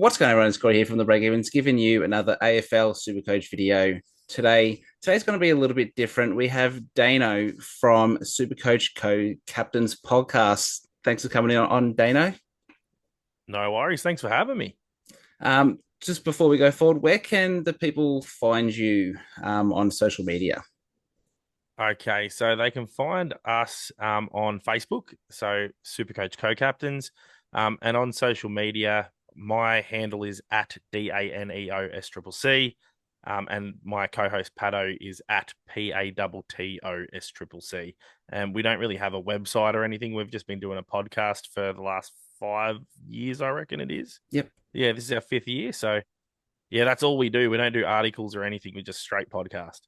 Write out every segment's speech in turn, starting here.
What's going on, Scott here from the Breakevens, giving you another AFL Supercoach video today. Today's going to be a little bit different. We have DANEO from SUPERCOACH CO-CAPTAINS Podcast. Thanks for coming in on DANEO. No worries. Thanks for having me. Just before we go forward, where can the people find you on social media? Okay, so they can find us on Facebook, so Supercoach Co-Captains, and on social media, my handle is at DANEOSCCC, and my co-host Pato is at PATTOSCCC. And we don't really have a website or anything. We've just been doing a podcast for the last 5 years, I reckon it is. Yep. Yeah, this is our fifth year, so yeah, that's all we do. We don't do articles or anything. We just straight podcast.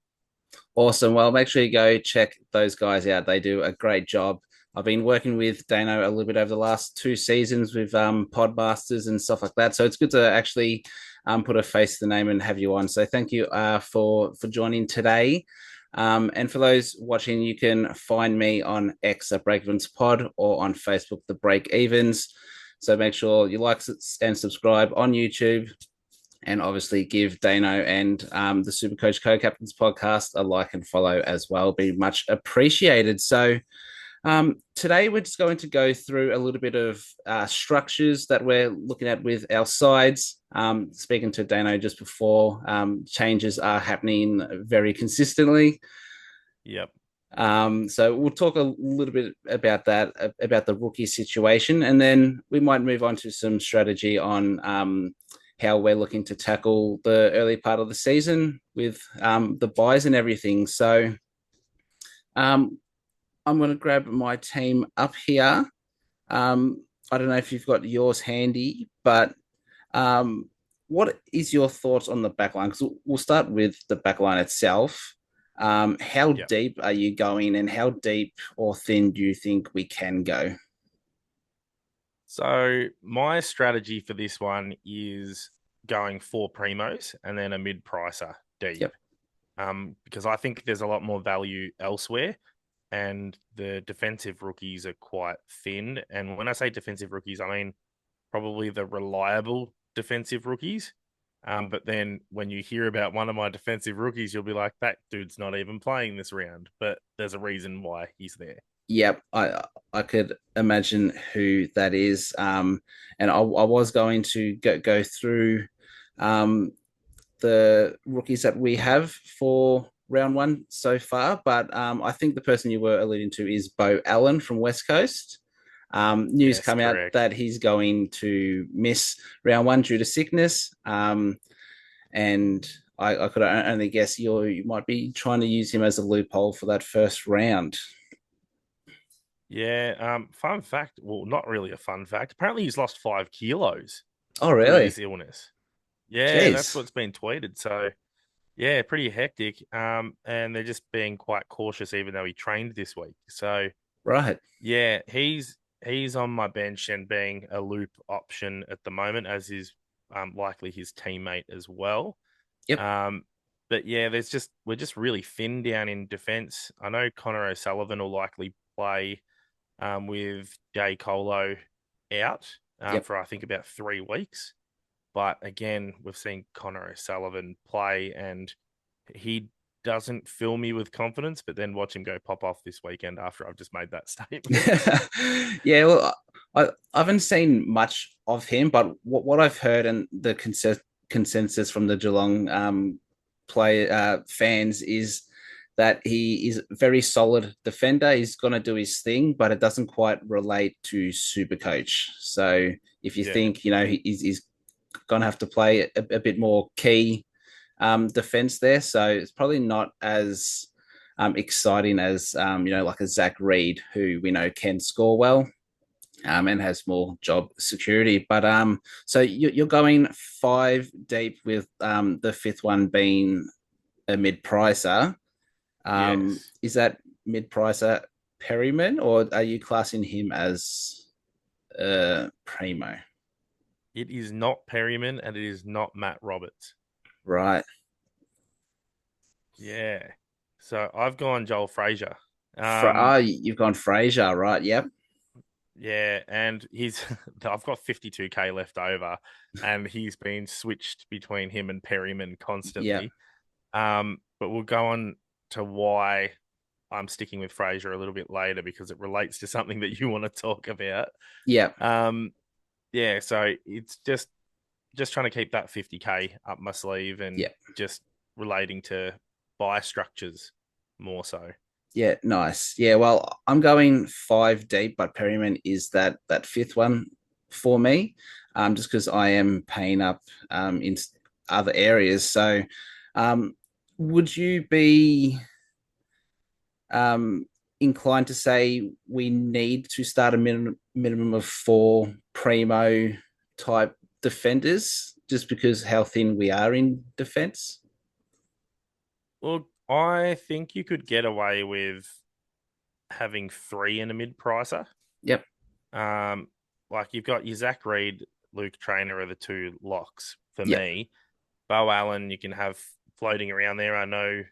Awesome. Well, make sure you go check those guys out. They do a great job. I've been working with DANEO a little bit over the last 2 seasons with Podmasters and stuff like that. So it's good to actually put a face to the name and have you on. So thank you for joining today. And for those watching, you can find me on X at Breakevens Pod or on Facebook, the Breakevens. So make sure you like and subscribe on YouTube, and obviously give DANEO and the Supercoach Co-Captains podcast a like and follow as well. Be much appreciated. So today we're just going to go through a little bit of structures that we're looking at with our sides. Speaking to DANEO just before, changes are happening very consistently. Yep. So we'll talk a little bit about that, about the rookie situation, and then we might move on to some strategy on how we're looking to tackle the early part of the season with the buys and everything. So I'm going to grab my team up here. I don't know if you've got yours handy, but what is your thoughts on the backline? Because we'll start with the backline itself. How Yep. deep are you going, and how deep or thin do you think we can go? So my strategy for this one is going four primos and then a mid pricer deep. Yep. Because I think there's a lot more value elsewhere, and the defensive rookies are quite thin. And when I say defensive rookies, I mean probably the reliable defensive rookies. But then when you hear about one of my defensive rookies, you'll be like, that dude's not even playing this round. But there's a reason why he's there. Yep, I could imagine who that is. And I was going to go through the rookies that we have for round one so far, but I think the person you were alluding to is Bo Allen from West Coast. News Yes, come out correct. that he's going to miss round one due to sickness. And I could only guess you might be trying to use him as a loophole for that first round. Yeah. Fun fact. Well, not really a fun fact. Apparently, he's lost 5 kilos Oh, through really? this illness. Yeah, that's Jeez. what's been tweeted. So yeah, pretty hectic. And they're just being quite cautious, even though he trained this week. So Right. yeah, he's on my bench and being a loop option at the moment, as is likely his teammate as well. Yep. Um, but yeah, we're just really thin down in defense. I know Connor O'Sullivan will likely play with Jay Colo out Yep. for I think about 3 weeks. But again, we've seen Connor O'Sullivan play, and he doesn't fill me with confidence. But then watch him go pop off this weekend after I've just made that statement. Yeah, well, I haven't seen much of him, but what I've heard and the consensus from the Geelong play fans is that he is a very solid defender. He's going to do his thing, but it doesn't quite relate to Supercoach. So if you Yeah, think, he's going to have to play a bit more key defense there. So it's probably not as exciting as like a Zach Reed, who we know can score well and has more job security. But so you're going five deep with the fifth one being a mid pricer. yes. Is that mid pricer Perryman, or are you classing him as primo? It is not Perryman and it is not Matt Roberts. Right. Yeah. So I've gone Joel Frazier. Um, You've gone Fraser, right? Yep. Yeah, and he's I've got 52k left over, and he's been switched between him and Perryman Yeah, constantly. But we'll go on to why I'm sticking with Fraser a little bit later because it relates to something that you want to talk about. yeah, Um, yeah, so it's just trying to keep that 50k up my sleeve and yeah, just relating to buy structures more so. yeah. Nice. Yeah. Well, I'm going five deep, but Perryman is that fifth one for me, just because I am paying up in other areas. So, um, would you be um, inclined to say we need to start a minimum of four primo type defenders just because how thin we are in defense? Look, I think you could get away with having three in a mid pricer. Yep. Um, like you've got your Zach Reed, Luke Trainer are the two locks for Yep. me. Bo Allen, you can have floating around there. I know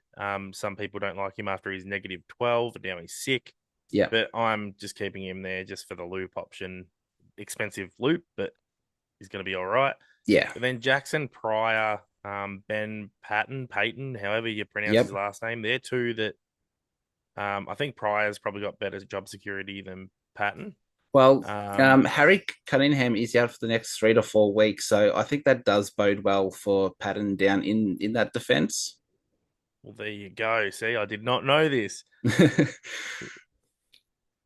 some people don't like him after he's -12, and now he's sick, Yep. but I'm just keeping him there just for the loop option. Expensive loop, but he's going to be all right. Yeah. But then Jackson Pryor, Ben Payton, however you pronounce his Yep. last name, they're two that I think Pryor's probably got better job security than Patton. Well, Um, Harry Cunningham is out for the next 3 to 4 weeks, so I think that does bode well for Patton down in that defense. well, there you go. See, I did not know this.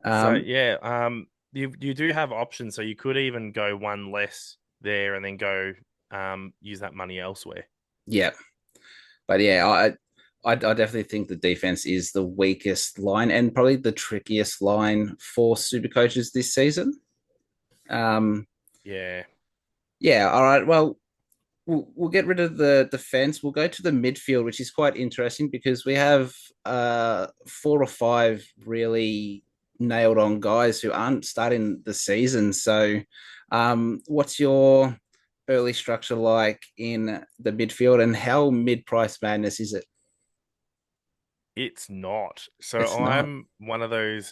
So um, yeah, you do have options. So you could even go one less there and then go use that money elsewhere. yeah, but yeah, I definitely think the defense is the weakest line and probably the trickiest line for super coaches this season. Um, Yeah, yeah, all right. Well, we'll get rid of the defense. We'll go to the midfield, which is quite interesting because we have four or five really nailed on guys who aren't starting the season. So, what's your early structure like in the midfield, and how mid price madness is it? it's not. So It's not. I'm one of those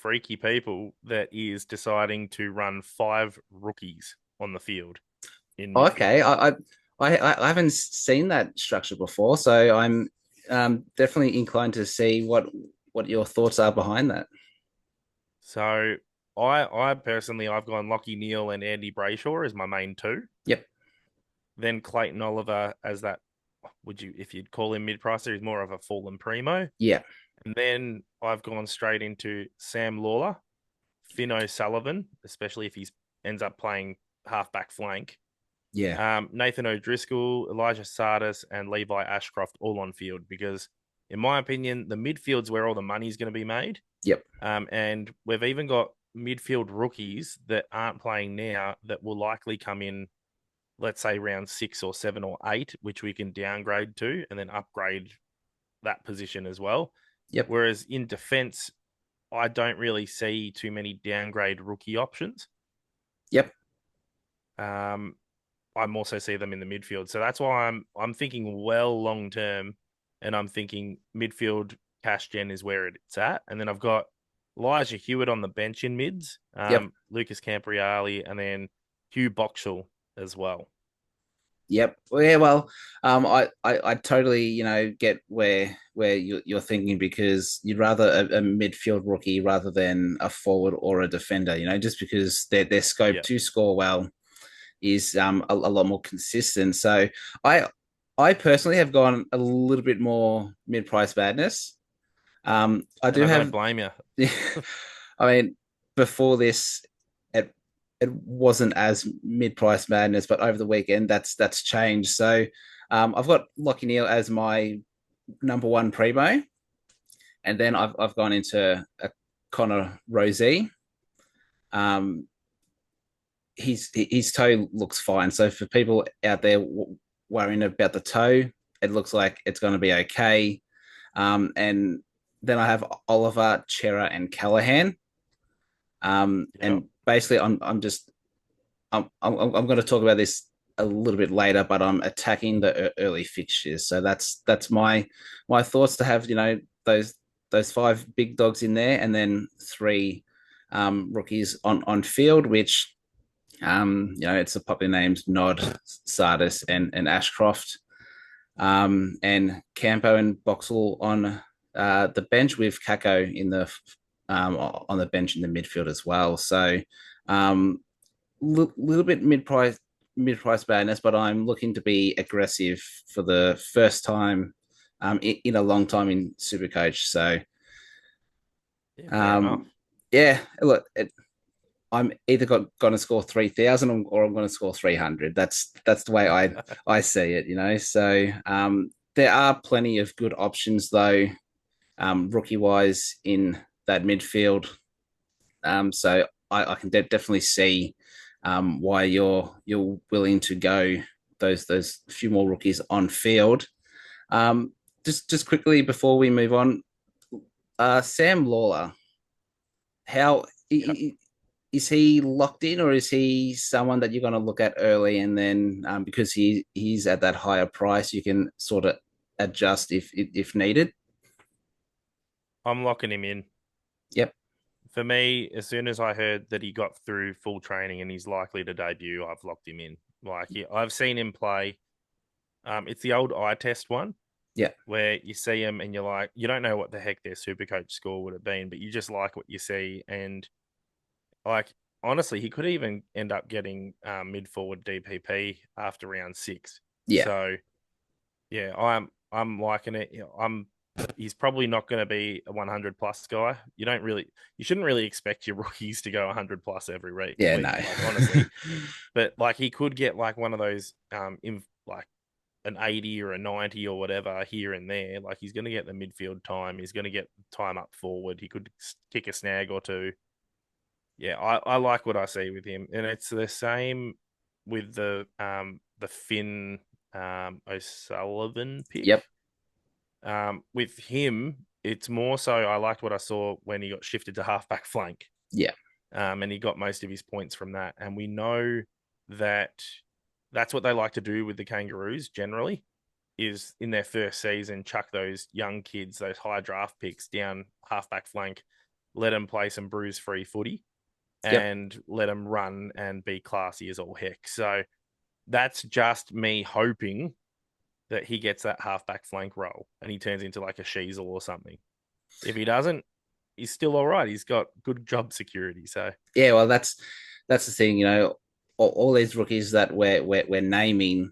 freaky people that is deciding to run five rookies on the field in Oh, midfield. okay, I haven't seen that structure before, so I'm definitely inclined to see what your thoughts are behind that. So I personally I've gone Lockie Neal and Andy Brayshaw as my main two. Yep. Then Clayton Oliver as that would you if you'd call him mid pricer, he's more of a fallen primo. Yeah. And then I've gone straight into Sam Lawler, Finn O'Sullivan, especially if he ends up playing halfback flank. Yeah. Nathan O'Driscoll, Elijah Sardis, and Levi Ashcroft all on field because, in my opinion, the midfield's where all the money's going to be made. Yep. And we've even got midfield rookies that aren't playing now that will likely come in, let's say round 6 or 7 or 8, which we can downgrade to and then upgrade that position as well. Yep. Whereas in defense, I don't really see too many downgrade rookie options. Yep. Um, I'm also see them in the midfield, so that's why I'm thinking well long term, and I'm thinking midfield cash gen is where it's at, and then I've got Elijah Hewitt on the bench in mids, Yep. Lucas Campriali, and then Hugh Boxall as well. Yep. Well, yeah. Well, I totally, get where you're thinking because you'd rather a midfield rookie rather than a forward or a defender. Just because their scope Yeah, to score well is a lot more consistent. So I I personally have gone a little bit more mid price madness. I and do I don't have. blame you. I mean, before this, it wasn't as mid price madness, but over the weekend that's changed. So I've got Lockie Neal as my number one primo, and then I've gone into a Connor Rosie. Um, his toe looks fine. So for people out there worrying about the toe, it looks like it's going to be okay. And then I have Oliver, Chera, and Callahan. Yeah, And basically, I'm going to talk about this a little bit later, but I'm attacking the early fixtures. So that's my thoughts to have those five big dogs in there, and then three rookies on field, which it's the popular names Nod, Sardis, and Ashcroft, and Campo and Boxall on the bench with Kako in the on the bench in the midfield as well. So little bit mid price badness, but I'm looking to be aggressive for the first time in a long time in Supercoach. So Yeah, fair enough. yeah, look, I'm either going to score 3,000 or I'm going to score 300. That's the way I see it, you know. So there are plenty of good options though, rookie wise in that midfield. So I can definitely see why you're willing to go those few more rookies on field. Um, just quickly before we move on, Sam Lawler, how Yep. is he locked in, or is he someone that you're going to look at early and then because he's at that higher price, you can sort of adjust if needed? I'm locking him in. Yep. For me, as soon as I heard that he got through full training and he's likely to debut, I've locked him in. I've seen him play. It's the old eye test one Yeah. where you see him and you're like, you don't know what the heck their super coach score would have been, but you just like what you see. And like, honestly, he could even end up getting mid forward DPP after round 6. Yeah. So yeah, I'm liking it. He's probably not going to be a 100 plus guy. You shouldn't really expect your rookies to go 100 plus every week. Yeah. No. Like honestly, but like he could get like one of those in like an 80 or a 90 or whatever here and there. Like he's going to get the midfield time. He's going to get time up forward. He could kick a snag or two. Yeah, I like what I see with him, and it's the same with the Finn O'Sullivan pick. Yep. With him, it's more so I liked what I saw when he got shifted to halfback flank. Yeah. And he got most of his points from that. And we know that that's what they like to do with the Kangaroos generally, is in their first season, chuck those young kids, those high draft picks down halfback flank, let them play some bruise free footy Yep. and let them run and be classy as all heck. So that's just me hoping that he gets that halfback flank role and he turns into like a Sheasel or something. If he doesn't, he's still all right. He's got good job security. So Yeah. Well, that's the thing. All these rookies that we're naming,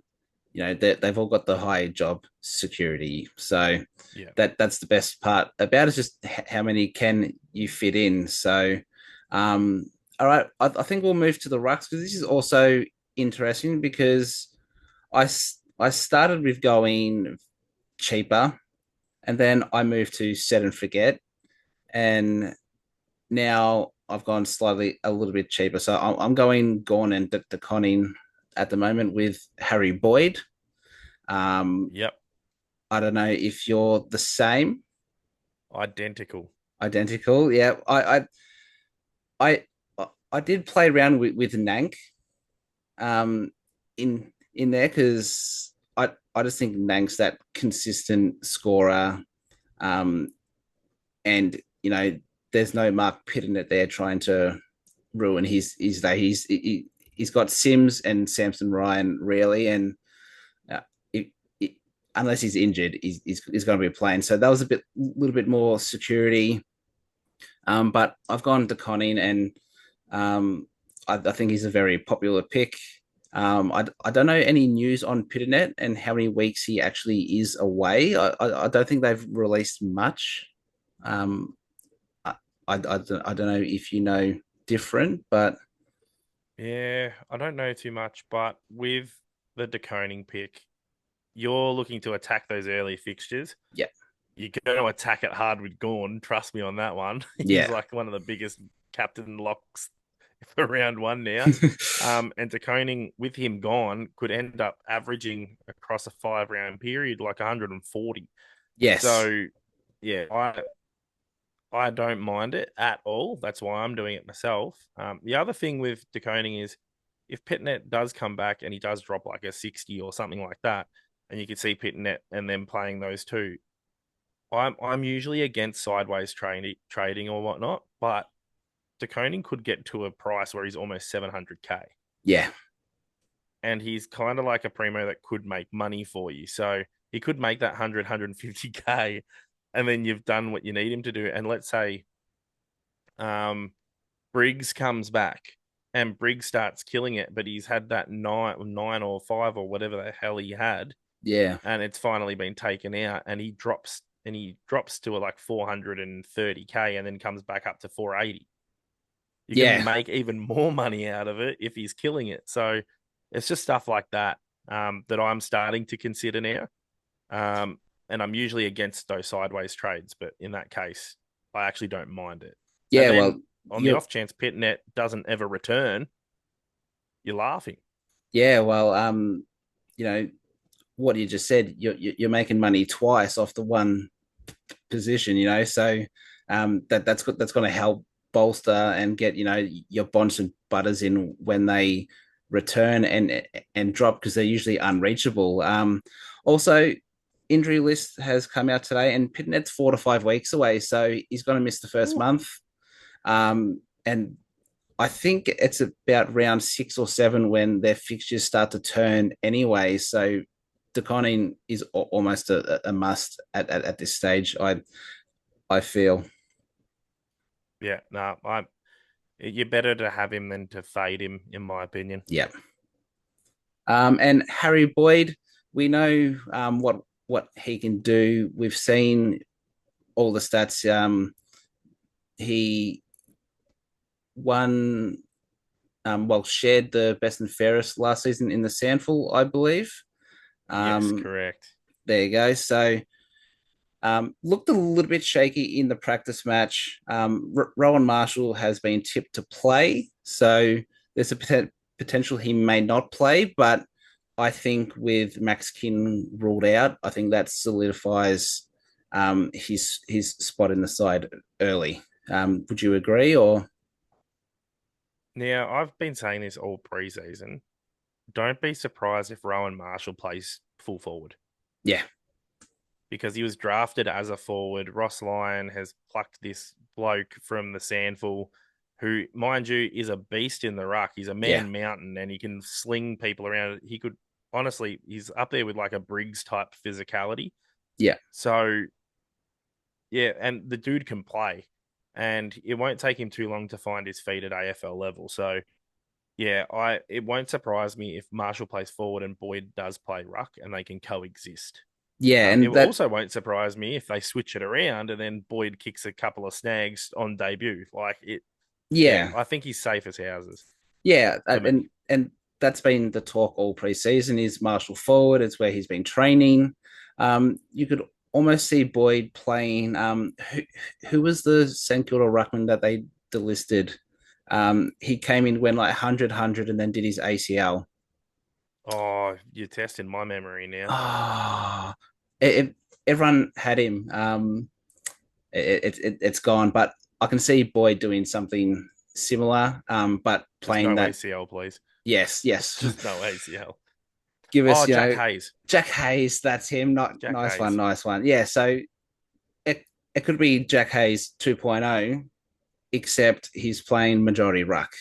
they've all got the high job security. So yeah, that's the best part about it, is just how many can you fit in. So all right, I think we'll move to the rucks because this is also interesting because I I started with going cheaper, and then I moved to set and forget, and now I've gone slightly a little bit cheaper. So I'm going Gorn and DeConning at the moment with Harry Boyd. Um, yep, I don't know if you're the same, identical. identical. Yeah, I I did play around with Nank um in there because I just think Nank's that consistent scorer, um and there's no Mark Pittonet there trying to ruin his day. He's got Sims and Samson Ryan really, and uh, it, it, unless he's injured, he's going to be playing. So that was little bit more security. But I've gone to Conning, and I think he's a very popular pick. I don't know any news on Pitternet and how many weeks he actually is away. I don't think they've released much. Um, I don't know if you know different, but Yeah, I don't know too much, but with the deconing pick, you're looking to attack those early fixtures. yeah, You're going to attack it hard with Gorn. Trust me on that one. He's yeah, like one of the biggest captain locks for round one now. And Deconing with him gone could end up averaging across a 5 round period like 140. yes, So yeah, I don't mind it at all. That's why I'm doing it myself. The other thing with Deconing is if Pitnet does come back and he does drop like a 60 or something like that, and you could see Pitnet and them playing those two, I'm usually against sideways trading or whatnot, but De Koning could get to a price where he's almost 700k. Yeah. And he's kind of like a primo that could make money for you. So he could make that 150k, and then you've done what you need him to do. And let's say um, Briggs comes back and Briggs starts killing it, but he's had that nine or five or whatever the hell he had, Yeah. and it's finally been taken out, and he drops to like 430k and then comes back up to 480. You can Yeah. make even more money out of it if he's killing it. So it's just stuff like that that I'm starting to consider now. And I'm usually against those sideways trades, but in that case, I actually don't mind it. And Yeah. Well, then on the you off chance Pitnet doesn't ever return, you're laughing. yeah. Well, you know what you just said. You're making money twice off the one position. So that's going to help bolster and get your bonds and butters in when they return and drop, because they're usually unreachable. Also, injury list has come out today, and Pitnet's 4 to 5 weeks away, so he's going to miss the first Ooh. month. And I think it's about round 6 or 7 when their fixtures start to turn anyway. So DeConning is almost a must at this stage. I feel. Yeah, no, you're better to have him than to fade him, in my opinion. Yeah. And Harry Boyd, we know what he can do. We've seen all the stats. He won, shared the best and fairest last season in the Sandful, I believe. Yes, Um, correct. there you go. So looked a little bit shaky in the practice match. Rowan Marshall has been tipped to play, so there's a potential he may not play. But I think with Max Kin ruled out, I think that solidifies his spot in the side early. Would you agree? Or Now, I've been saying this all preseason. Don't be surprised if Rowan Marshall plays full forward, yeah, because he was drafted as a forward. Ross Lyon has plucked this bloke from the Sandful, who, mind you, is a beast in the ruck. He's a yeah, man mountain and he can sling people around. He could, honestly, he's up there with like a Briggs type physicality. yeah, So, yeah, and the dude can play, and it won't take him too long to find his feet at AFL level. So, yeah, it won't surprise me if Marshall plays forward and Boyd does play ruck and they can coexist. yeah, It and that also won't surprise me if they switch it around and then Boyd kicks a couple of snags on debut. Like it, yeah, yeah, I think he's safe as houses yeah, for me. and that's been the talk all preseason is Marshall forward. It's where he's been training. You could almost see Boyd playing. Who was the St Kilda ruckman that they delisted? He came in, went like 100, and then did his ACL. Oh, you're testing my memory now. Ah, everyone had him. It's gone, but I can see Boyd doing something similar. But Just playing no that, ACL, please. yes, yes. Just no ACL. Give us, Oh, Jack Hayes. Jack Hayes. That's him. Not Jack nice one, Hayes. nice one. Yeah. So it could be Jack Hayes 2.0, except he's playing majority ruck.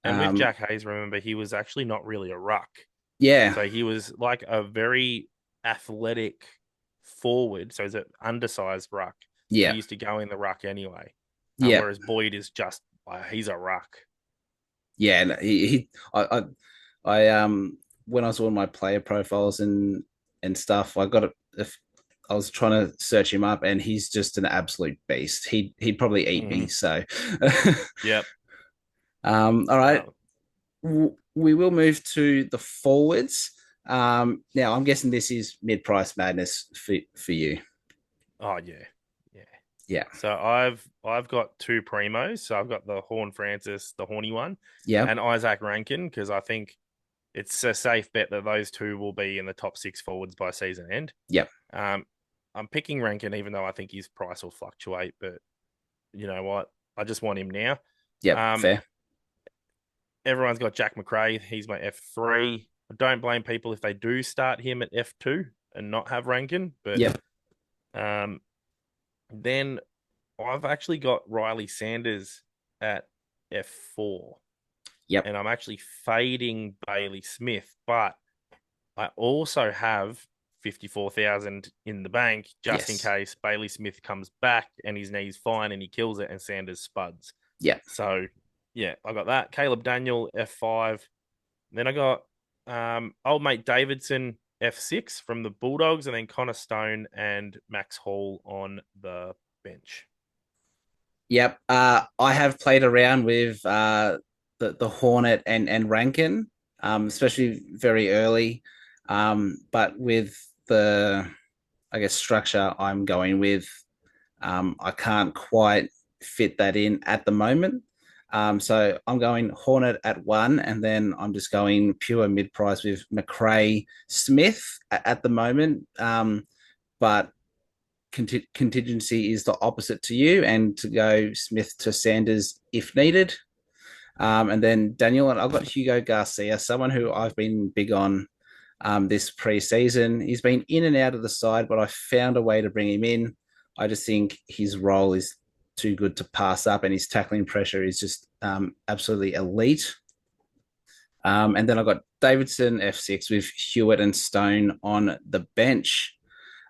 And with Um, Jack Hayes, remember, he was actually not really a ruck. yeah, So he was like a very athletic forward. So he's an undersized ruck, but yeah, he used to go in the ruck anyway. yeah, Whereas Boyd is just, he's a ruck. yeah. And I when I was on my player profiles and stuff, I was trying to search him up, and he's just an absolute beast. He'd probably eat me. Mm-hmm. So, Yep. all right, No. we will move to the forwards. Now I'm guessing this is mid-price madness for you. Oh yeah. Yeah. Yeah, So I've got two primos. So I've got the Horn Francis, the horny one, yeah, and Isaac Rankin, because I think it's a safe bet that those two will be in the top six forwards by season end. yeah, Um, I'm picking Rankin, even though I think his price will fluctuate, but you know what? I just want him now. yeah. Um, Fair. Everyone's got Jack McRae. He's my F3. I don't blame people if they do start him at F2 and not have Rankin, but Yeah, um, then I've actually got Riley Sanders at F4, Yep. and I'm actually fading Bailey Smith, but I also have 54,000 in the bank just in Yes. case Bailey Smith comes back and his knee's fine and he kills it and Sanders spuds. Yep. So, yeah, I got that. Caleb Daniel, F5. Then I got old mate Davidson, F6 from the Bulldogs, and then Connor Stone and Max Hall on the bench. Yep. I have played around with the Hornet and Rankin, especially very early. But with the, I guess, structure I'm going with, I can't quite fit that in at the moment. So I'm going Hornet at one, and then I'm just going pure mid price with McRae Smith at the moment. But contingency is the opposite to you, and to go Smith to Sanders if needed. And then Daniel, and I've got Hugo Garcia, someone who I've been big on this preseason. He's been in and out of the side, but I found a way to bring him in. I just think his role is too good to pass up, and his tackling pressure is just absolutely elite. And then I got Davidson F6 with Hewitt and Stone on the bench.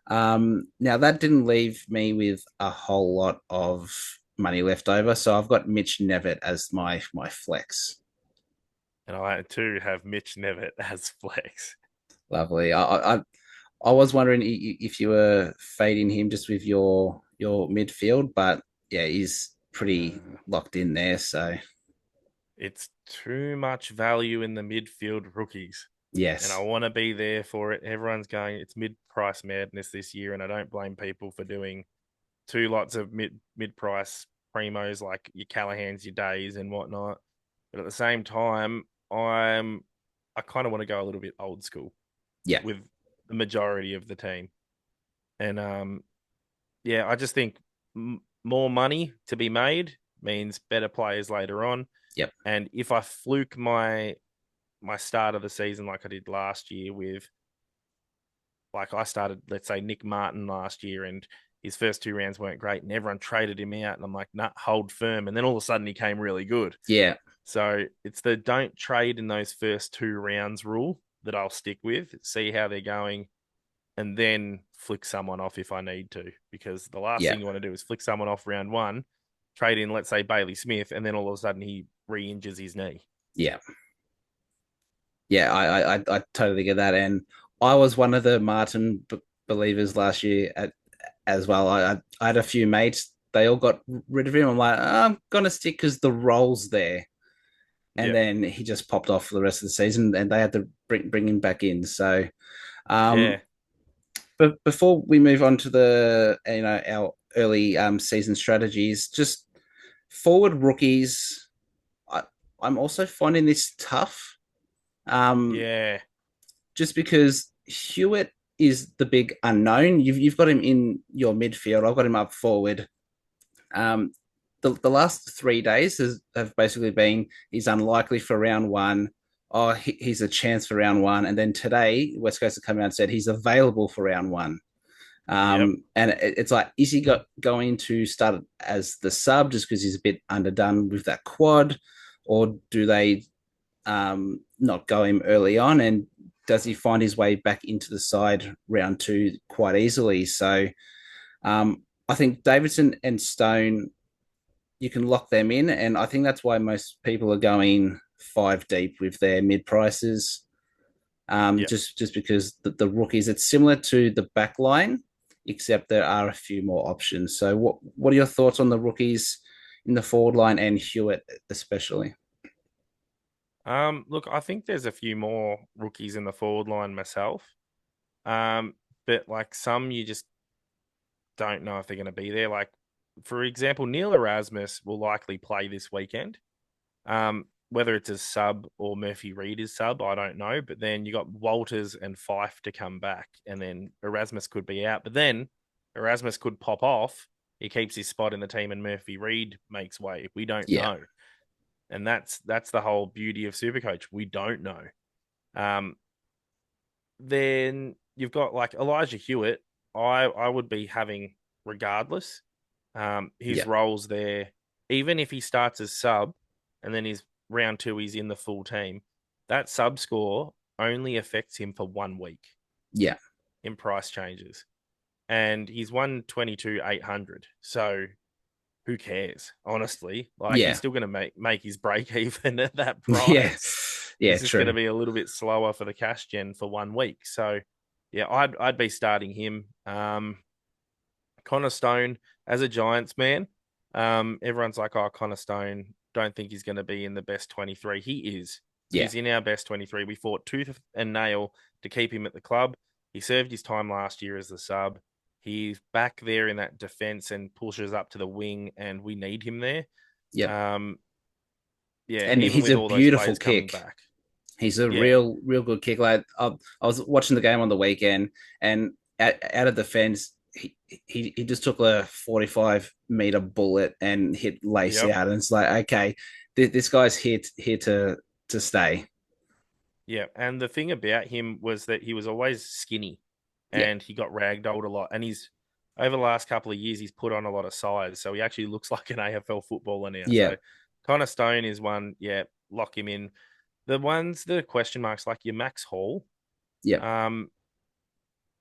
Now that didn't leave me with a whole lot of money left over, so I've got Mitch Nevitt as my flex. And I too have Mitch Nevitt as flex. Lovely. I was wondering if you were fading him just with your midfield, but yeah, he's pretty locked in there. So It's too much value in the midfield rookies, and I yes, want to be there for it. Everyone's going, it's mid price madness this year, and I don't blame people for doing two lots of mid price primos like your Callahans, your Days, and whatnot. But at the same time, I kind of want to go a little bit old school yeah, with the majority of the team, and yeah, I just think more money to be made means better players later on. yep, And if I fluke my start of the season like I did last year with, like I started, let's say Nick Martin last year, and his first two rounds weren't great, and everyone traded him out, and I'm like, nah, hold firm, and then all of a sudden he came really good. yeah, So it's the don't trade in those first two rounds rule that I'll stick with, see how they're going, and then flick someone off if I need to. Because the last yeah, thing you want to do is flick someone off round one, trade in, let's say, Bailey Smith, and then all of a sudden he re injures his knee. yeah, yeah. I totally get that, and I was one of the Martin believers last year as well. I had a few mates. They all got rid of him. I'm like, I'm gonna stick because the role's there. And Yep. then he just popped off for the rest of the season, and they had to bring him back in. So, um, Yeah. but before we move on to the our early season strategies, just forward rookies, I, I'm also finding this tough, um, Yeah. just because Hewitt is the big unknown. You've got him in your midfield. I've got him up forward. Um, the last 3 days have basically been he's unlikely for round one. Oh, he's a chance for round one. And then today, West Coast have come out and said he's available for round one. Yep. And it's like, is he going to start as the sub just because he's a bit underdone with that quad? Or do they not go him early on? And does he find his way back into the side round two quite easily? So I think Davidson and Stone, you can lock them in. And I think that's why most people are going five deep with their mid prices. Yep. Just because the rookies, it's similar to the back line, except there are a few more options. So what are your thoughts on the rookies in the forward line and Hewitt especially? Look, I think there's a few more rookies in the forward line myself. Um, but like some you just don't know if they're going to be there. Like, for example, Neil Erasmus will likely play this weekend. Whether it's a sub or Murphy Reed is sub, I don't know. But then you got Walters and Fife to come back, and then Erasmus could be out. But then Erasmus could pop off. He keeps his spot in the team, and Murphy Reed makes way. We don't Yeah, know, and that's the whole beauty of Supercoach. We don't know. Um, then you've got like Elijah Hewitt. I would be having regardless. His Yeah. roles there, even if he starts as sub and then his round two he's in the full team, that sub score only affects him for 1 week Yeah. in price changes. And he's won 22,800. So who cares? Honestly, like he's Yeah. still going to make his break even at that Yeah. price. Yeah. It's just going to True. be a little bit slower for the cash gen for 1 week. So yeah, I'd be starting him. Connor Stone as a Giants man. Everyone's like, oh, Connor Stone, don't think he's going to be in the best 23. He is. Yeah. He's in our best 23. We fought tooth and nail to keep him at the club. He served his time last year as the sub. He's back there in that defense and pushes up to the wing, and we need him there. Yep. Um, yeah, And even he's with a all those beautiful players coming kick. back. He's a Yeah, real good kick. Like I was watching the game on the weekend, and out of the fence, he just took a 45-meter bullet and hit Lace yep. out, and it's like, okay, this guy's here to stay. Yeah, and the thing about him was that he was always skinny, Yeah, and he got ragdolled a lot. And he's over the last couple of years, he's put on a lot of size, so he actually looks like an AFL footballer now. yeah, So Connor Stone is one. Yeah, lock him in. The question marks like your Max Hall. yeah, Um,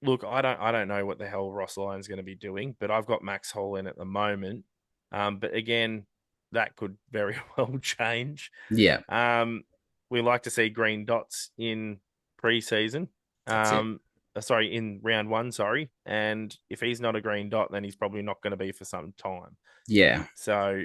look, I don't know what the hell Ross Lyon's going to be doing, but I've got Max Hall in at the moment. But again, that could very well change. yeah. Um, we like to see green dots in preseason. That's it. Sorry, in round one. Sorry, and if he's not a green dot, then he's probably not going to be for some time. Yeah, So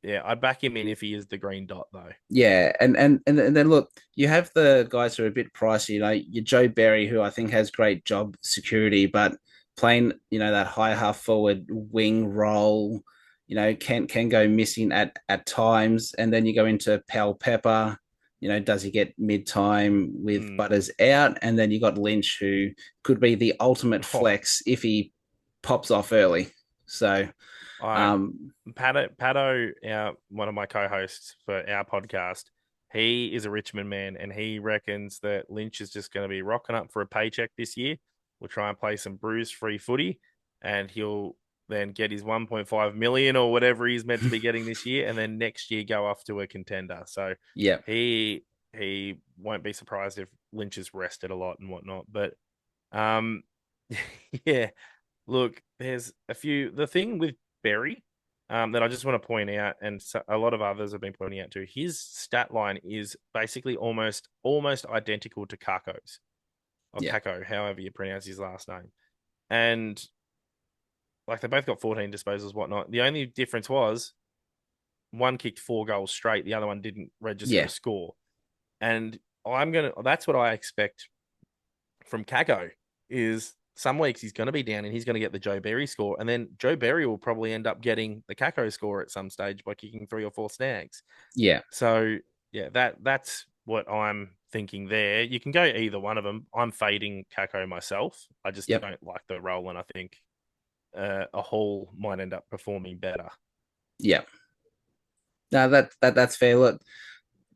yeah, I'd back him in if he is the green dot, though. yeah, and then look, you have the guys who are a bit pricey. You know, your Joe Berry, who I think has great job security, but playing, that high half forward wing role, can go missing at times. And then you go into Pal Pepper. Does he get mid time with Mm. Butters out? And then you got Lynch, who could be the ultimate Oh, flex if he pops off early. So, I um, Pato, one of my co-hosts for our podcast, he is a Richmond man, and he reckons that Lynch is just going to be rocking up for a paycheck this year. We'll try and play some bruise-free footy, and he'll then get his 1.5 million or whatever he's meant to be getting this year, and then next year go off to a contender. So yeah, he won't be surprised if Lynch is rested a lot and whatnot. But um, yeah, look, there's a few. The thing with Berry that I just want to point out, and a lot of others have been pointing out too. His stat line is basically almost identical to Kako's or yeah, Kako, however you pronounce his last name. And like they both got 14 disposals, whatnot. The only difference was one kicked 4 goals straight, the other one didn't register a yeah, score. And that's what I expect from Kako is some weeks he's going to be down and he's going to get the Joe Berry score. And then Joe Berry will probably end up getting the Kako score at some stage by kicking 3 or 4 snags. yeah. So, yeah, that's what I'm thinking there. You can go either one of them. I'm fading Kako myself. I just Yep. don't like the role, and I think a Hall might end up performing better. Yeah. No, that's fair. Look,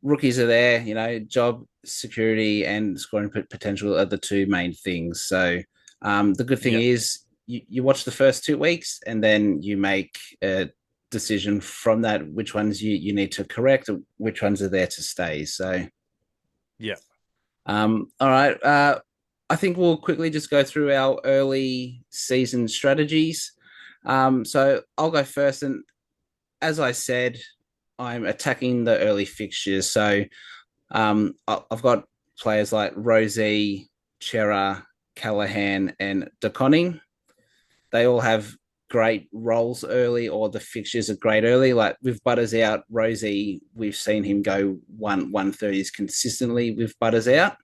rookies are there. Job security and scoring potential are the two main things. So, the good thing Yeah, is you watch the first 2 weeks and then you make a decision from that which ones you need to correct, which ones are there to stay. So, yeah, all right. I think we'll quickly just go through our early season strategies. So I'll go first, and as I said, I'm attacking the early fixtures. So I've got players like Rosie, Chera, Callahan, and DeConning. They all have great roles early, or the fixtures are great early. Like with Butters out, Rosie, we've seen him go 130s consistently with Butters out.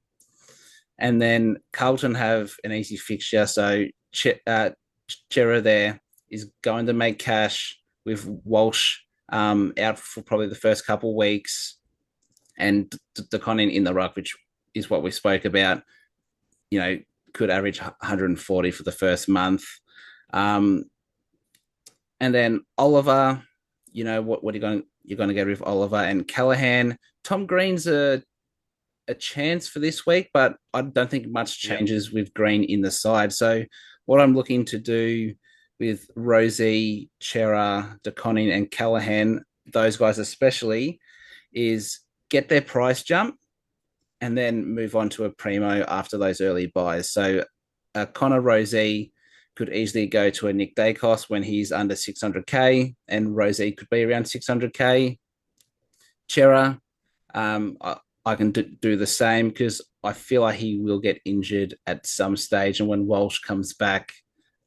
And then Carlton have an easy fixture. So Chera there is going to make cash with Walsh out for probably the first couple of weeks, and DeConning in the ruck, which is what we spoke about, could average 140 for the first month. Um, and then Oliver, what are you're going to get with Oliver and Callahan. Tom Green's a chance for this week, but I don't think much yeah, changes with Green in the side. So what I'm looking to do with Rosie, Chera, DeConning, and Callahan, those guys especially, is get their price jump and then move on to a primo after those early buys. So Connor Rosie could easily go to a Nick Dacos when he's under 600K, and Rosie could be around 600K. Chera, I can do the same because I feel like he will get injured at some stage. And when Walsh comes back,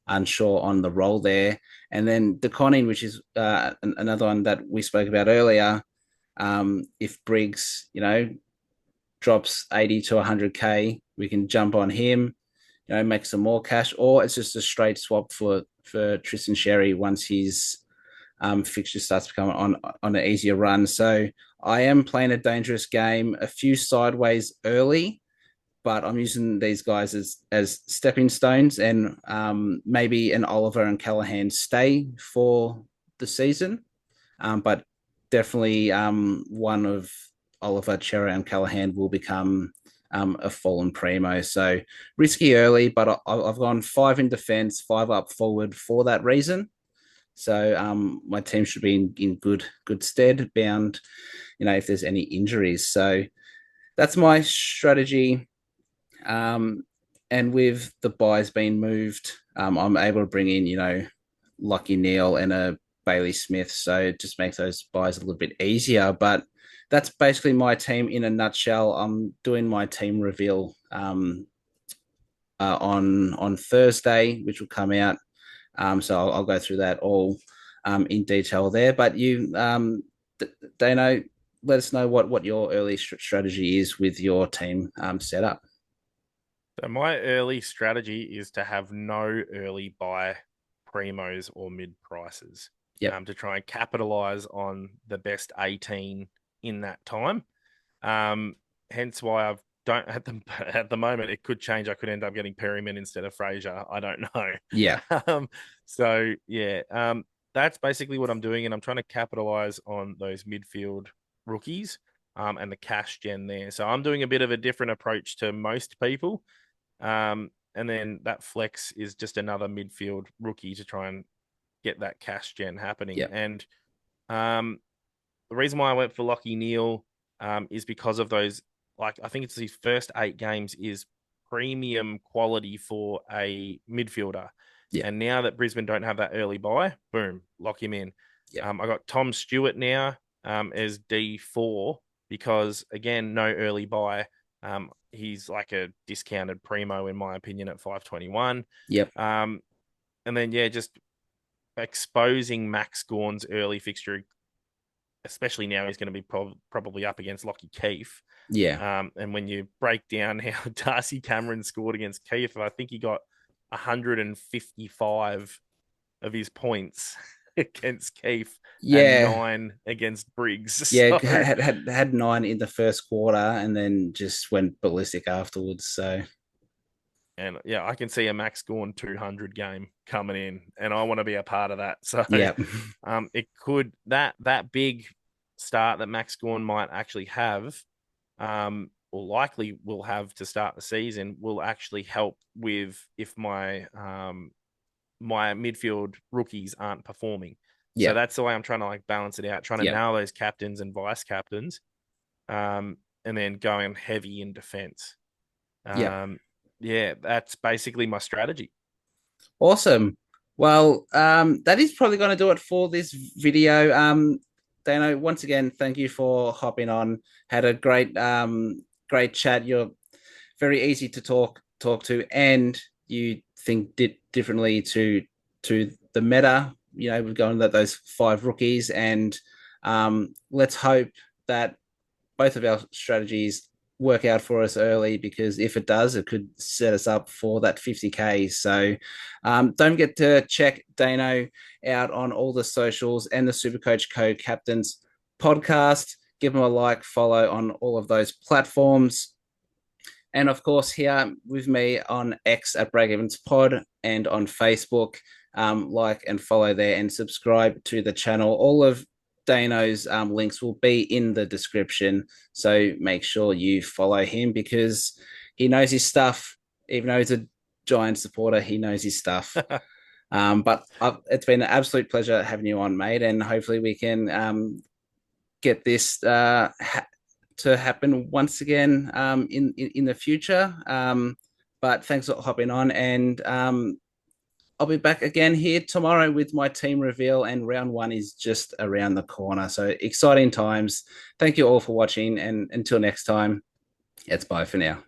unsure on the role there. And then DeConning, which is another one that we spoke about earlier. If Briggs, drops 80 to 100K, we can jump on him, make some more cash, or it's just a straight swap for Tristan Sherry once his fixture starts becoming on an easier run. So I am playing a dangerous game, a few sideways early, but I'm using these guys as stepping stones, and maybe an Oliver and Callahan stay for the season. But definitely one of Oliver, Chera, and Callahan will become a fallen primo. So risky early, but I've gone 5 in defense, 5 up forward for that reason. So my team should be in good stead, bound, if there's any injuries. So that's my strategy. And with the buys being moved, I'm able to bring in, Lucky Neal and a Bailey Smith. So it just makes those buys a little bit easier. But that's basically my team in a nutshell. I'm doing my team reveal on Thursday, which will come out. So I'll go through that all in detail there. But you, Dano, let us know what your early strategy is with your team setup. So my early strategy is to have no early buy primos or mid prices. Yep. To try and capitalize on the best 18 in that time. Hence why I've don't at the moment it could change. I could end up getting Perryman instead of Fraser. I don't know. Yeah. So yeah, that's basically what I'm doing, and I'm trying to capitalize on those midfield rookies and the cash gen there. So I'm doing a bit of a different approach to most people. And then that flex is just another midfield rookie to try and get that cash gen happening. Yep. And the reason why I went for Lockie Neal is because of those, like, I think it's his first 8 games is premium quality for a midfielder. Yeah. And now that Brisbane don't have that early buy, boom, lock him in. Yeah. I got Tom Stewart now as D4 because, again, no early buy. He's like a discounted primo, in my opinion, at 521. Yep. And then, yeah, just exposing Max Gawn's early fixture, especially now he's going to be probably up against Lockie Keefe. Yeah. And when you break down how Darcy Cameron scored against Keefe, I think he got 155 of his points against Keefe, yeah, and 9 against Briggs. Yeah, So, had 9 in the first quarter and then just went ballistic afterwards. So, and yeah, I can see a Max Gawn 200 game coming in, and I want to be a part of that. So, yeah, it could that big start that Max Gawn might actually have, or likely will have to start the season, will actually help with if my my midfield rookies aren't performing. yeah. So that's the way I'm trying to like balance it out, trying to nail those captains and vice captains, and then going heavy in defense. Yeah, that's basically my strategy. Awesome. Well, that is probably going to do it for this video. Dano, once again, thank you for hopping on. Had a great chat. You're very easy to talk to, and you think differently to the meta. We're going to those 5 rookies, and let's hope that both of our strategies work out for us early, because if it does, it could set us up for that 50K. So don't forget to check Dano out on all the socials and the Supercoach Co-Captains podcast. Give them a like, follow on all of those platforms. And of course, here with me on X at Breakevens Pod and on Facebook, like and follow there and subscribe to the channel. All of Dano's links will be in the description. So make sure you follow him, because he knows his stuff. Even though he's a Giant supporter, he knows his stuff. But it's been an absolute pleasure having you on, mate, and hopefully we can get this to happen once again in the future. But thanks for hopping on, and I'll be back again here tomorrow with my team reveal, and round one is just around the corner. So exciting times. Thank you all for watching, and until next time, it's bye for now.